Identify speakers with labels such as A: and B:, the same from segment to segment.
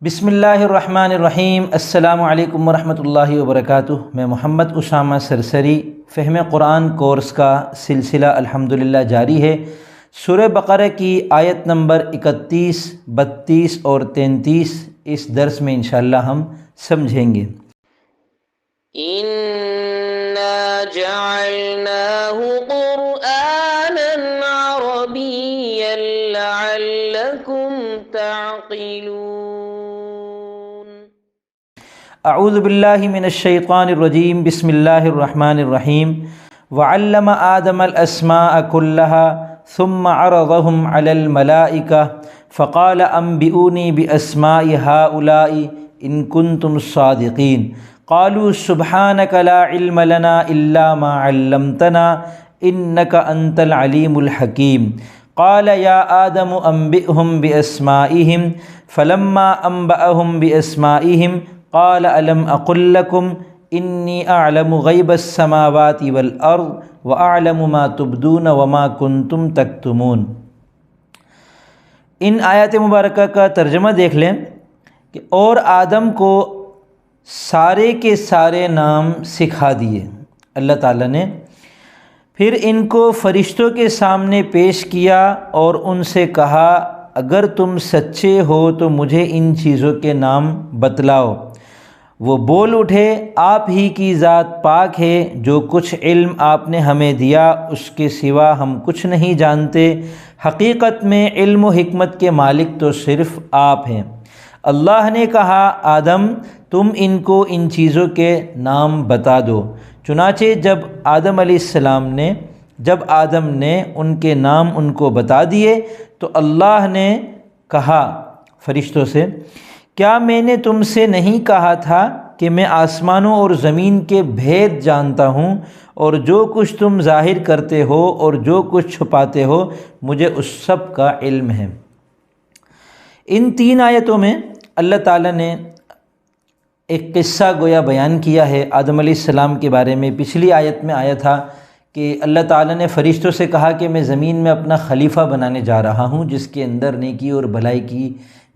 A: بسم اللہ الرحمن الرحیم۔ السلام علیکم ورحمۃ اللہ وبرکاتہ۔ میں محمد اسامہ سرسری، فہم قرآن کورس کا سلسلہ الحمدللہ جاری ہے۔ سورہ بقرہ کی آیت نمبر 31، 32 اور 33 اس درس میں انشاءاللہ ہم سمجھیں گے۔
B: إِنَّا جَعَلْنَاهُ قُرْآنًا عَرَبِيًّا لَعَلَّكُمْ تَعْقِلُونَ۔
A: اعوذ باللہ من الشیطان الرجیم، بسم اللہ الرحمن الرحیم۔ وعلم آدم الاسماء كلها ثم عرضهم على الملائکة فقال انبئونی باسماء هؤلاء ان کنتم صادقین۔ قالوا سبحانك لا علم لنا الا ما علمتنا انك انت العلیم الحکیم۔ قال یا آدم انبئهم باسمائهم فلما انبأهم باسمائهم قال الم اقل لكم انی اعلم غیب السماوات والارض واعلم ما تبدون وما کنتم تکتمون۔ ان آیات مبارکہ کا ترجمہ دیکھ لیں کہ اور آدم کو سارے کے سارے نام سکھا دیے اللہ تعالیٰ نے، پھر ان کو فرشتوں کے سامنے پیش کیا اور ان سے کہا اگر تم سچے ہو تو مجھے ان چیزوں کے نام بتلاؤ۔ وہ بول اٹھے آپ ہی کی ذات پاک ہے، جو کچھ علم آپ نے ہمیں دیا اس کے سوا ہم کچھ نہیں جانتے، حقیقت میں علم و حکمت کے مالک تو صرف آپ ہیں۔ اللہ نے کہا آدم تم ان کو ان چیزوں کے نام بتا دو۔ چنانچہ جب آدم نے ان کے نام ان کو بتا دیے تو اللہ نے کہا فرشتوں سے کیا میں نے تم سے نہیں کہا تھا کہ میں آسمانوں اور زمین کے بھید جانتا ہوں، اور جو کچھ تم ظاہر کرتے ہو اور جو کچھ چھپاتے ہو مجھے اس سب کا علم ہے۔ ان تین آیتوں میں اللہ تعالیٰ نے ایک قصہ گویا بیان کیا ہے آدم علیہ السلام کے بارے میں۔ پچھلی آیت میں آیا تھا کہ اللہ تعالیٰ نے فرشتوں سے کہا کہ میں زمین میں اپنا خلیفہ بنانے جا رہا ہوں جس کے اندر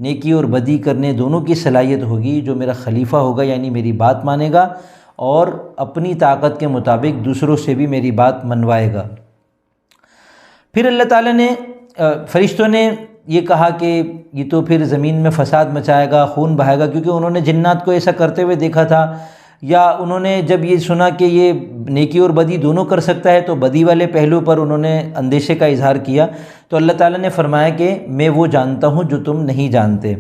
A: نیکی اور بدی کرنے دونوں کی صلاحیت ہوگی، جو میرا خلیفہ ہوگا یعنی میری بات مانے گا اور اپنی طاقت کے مطابق دوسروں سے بھی میری بات منوائے گا۔ پھر اللہ تعالیٰ نے فرشتوں نے یہ کہا کہ یہ تو پھر زمین میں فساد مچائے گا، خون بہائے گا، کیونکہ انہوں نے جنات کو ایسا کرتے ہوئے دیکھا تھا، یا انہوں نے جب یہ سنا کہ یہ نیکی اور بدی دونوں کر سکتا ہے تو بدی والے پہلو پر انہوں نے اندیشے کا اظہار کیا۔ تو اللہ تعالیٰ نے فرمایا کہ میں وہ جانتا ہوں جو تم نہیں جانتے۔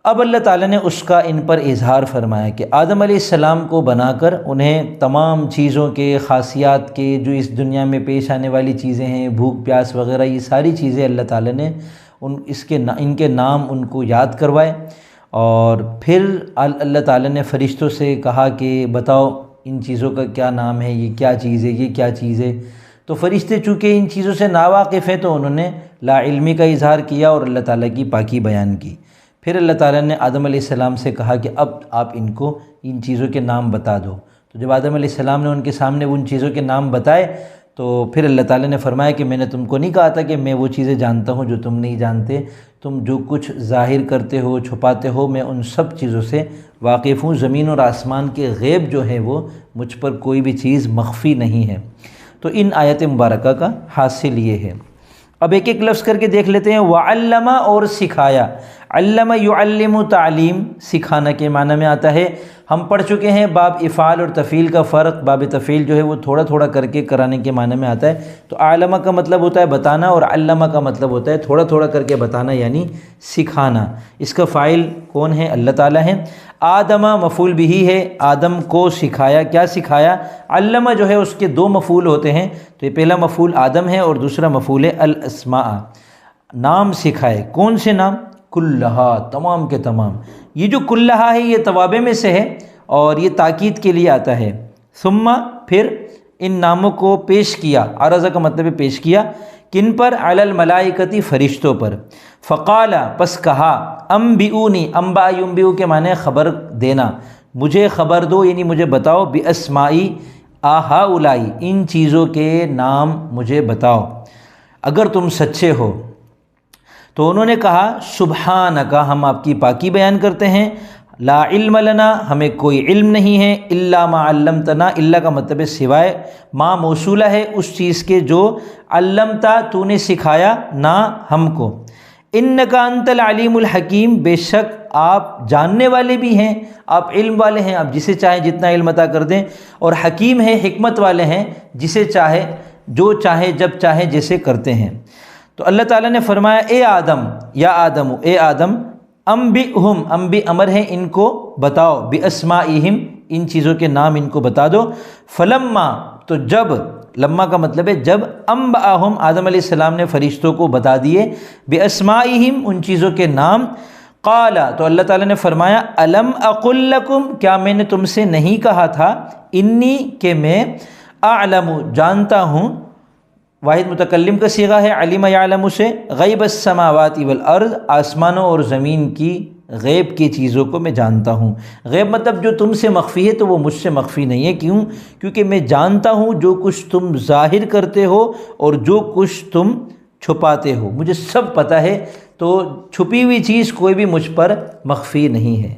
A: اب اللہ تعالیٰ نے اس کا ان پر اظہار فرمایا کہ آدم علیہ السلام کو بنا کر انہیں تمام چیزوں کے خاصیات کے جو اس دنیا میں پیش آنے والی چیزیں ہیں، بھوک پیاس وغیرہ، یہ ساری چیزیں اللہ تعالیٰ نے ان کے نام ان کو یاد کروائے، اور پھر اللہ تعالیٰ نے فرشتوں سے کہا کہ بتاؤ ان چیزوں کا کیا نام ہے، یہ کیا چیز ہے، یہ کیا چیز ہے۔ تو فرشتے چونکہ ان چیزوں سے ناواقف ہیں تو انہوں نے لا علمی کا اظہار کیا اور اللہ تعالیٰ کی پاکی بیان کی۔ پھر اللہ تعالیٰ نے آدم علیہ السلام سے کہا کہ اب آپ ان کو ان چیزوں کے نام بتا دو۔ تو جب آدم علیہ السلام نے ان کے سامنے ان چیزوں کے نام بتائے تو پھر اللہ تعالیٰ نے فرمایا کہ میں نے تم کو نہیں کہا تھا کہ میں وہ چیزیں جانتا ہوں جو تم نہیں جانتے، تم جو کچھ ظاہر کرتے ہو چھپاتے ہو میں ان سب چیزوں سے واقف ہوں، زمین اور آسمان کے غیب جو ہے وہ مجھ پر کوئی بھی چیز مخفی نہیں ہے۔ تو ان آیت مبارکہ کا حاصل یہ ہے۔ اب ایک ایک لفظ کر کے دیکھ لیتے ہیں۔ وعلم اور سکھایا، علم یعلم تعلیم سکھانا کے معنی میں آتا ہے۔ ہم پڑھ چکے ہیں باب افعال اور تفعیل کا فرق۔ باب تفعیل جو ہے وہ تھوڑا تھوڑا کر کے کرانے کے معنی میں آتا ہے، تو علم کا مطلب ہوتا ہے بتانا اور علم کا مطلب ہوتا ہے تھوڑا تھوڑا کر کے بتانا یعنی سکھانا۔ اس کا فاعل کون ہے؟ اللہ تعالیٰ ہے۔ آدم مفعول بھی ہے، آدم کو سکھایا۔ کیا سکھایا؟ علم جو ہے اس کے دو مفعول ہوتے ہیں، تو یہ پہلا مفعول آدم ہے اور دوسرا مفعول ہے الاسماء، نام سکھائے۔ کون سے نام؟ کلہا، تمام کے تمام۔ یہ جو کلہا ہے یہ توابع میں سے ہے اور یہ تاکید کے لیے آتا ہے۔ ثم پھر ان ناموں کو پیش کیا، عرض کا مطلب ہے پیش کیا، کن پر؟ علی الملائکتی فرشتوں پر۔ فقال پس کہا، انبئونی، انباء ینبئ کے معنی خبر دینا، مجھے خبر دو یعنی مجھے بتاؤ، باسمائی ہؤلاء ان چیزوں کے نام مجھے بتاؤ اگر تم سچے ہو۔ تو انہوں نے کہا سبحانک، ہم آپ کی پاکی بیان کرتے ہیں، لا علم لنا، ہمیں کوئی علم نہیں ہے، الا ما علمتنا، الا کا مطلب ہے سوائے، ما موصولہ ہے اس چیز کے جو علمتا تو نے سکھایا نا ہم کو، انک انت العلیم الحکیم، بے شک آپ جاننے والے بھی ہیں، آپ علم والے ہیں، آپ جسے چاہیں جتنا علم عطا کر دیں، اور حکیم ہیں، حکمت والے ہیں، جسے چاہے جو چاہے جب چاہے جیسے کرتے ہیں۔ تو اللہ تعالیٰ نے فرمایا اے آدم، یا آدم، اے آدم، انبئہم، انبئ امر ہے ان کو بتاؤ، باسمائہم، ان چیزوں کے نام ان کو بتا دو، فلما، تو جب، لما کا مطلب ہے جب، انبأہم، آدم علیہ السلام نے فرشتوں کو بتا دیے، باسمائہم، ان چیزوں کے نام، قال، تو اللہ تعالیٰ نے فرمایا الم اقل لکم، کیا میں نے تم سے نہیں کہا تھا، انی، کہ میں، اعلم، جانتا ہوں، واحد متکلم کا صیغہ ہے علم یعلم سے، غیب السماوات والارض، آسمانوں اور زمین کی غیب کی چیزوں کو میں جانتا ہوں۔ غیب مطلب جو تم سے مخفی ہے تو وہ مجھ سے مخفی نہیں ہے، کیوں؟ کیونکہ میں جانتا ہوں جو کچھ تم ظاہر کرتے ہو اور جو کچھ تم چھپاتے ہو، مجھے سب پتہ ہے، تو چھپی ہوئی چیز کوئی بھی مجھ پر مخفی نہیں ہے۔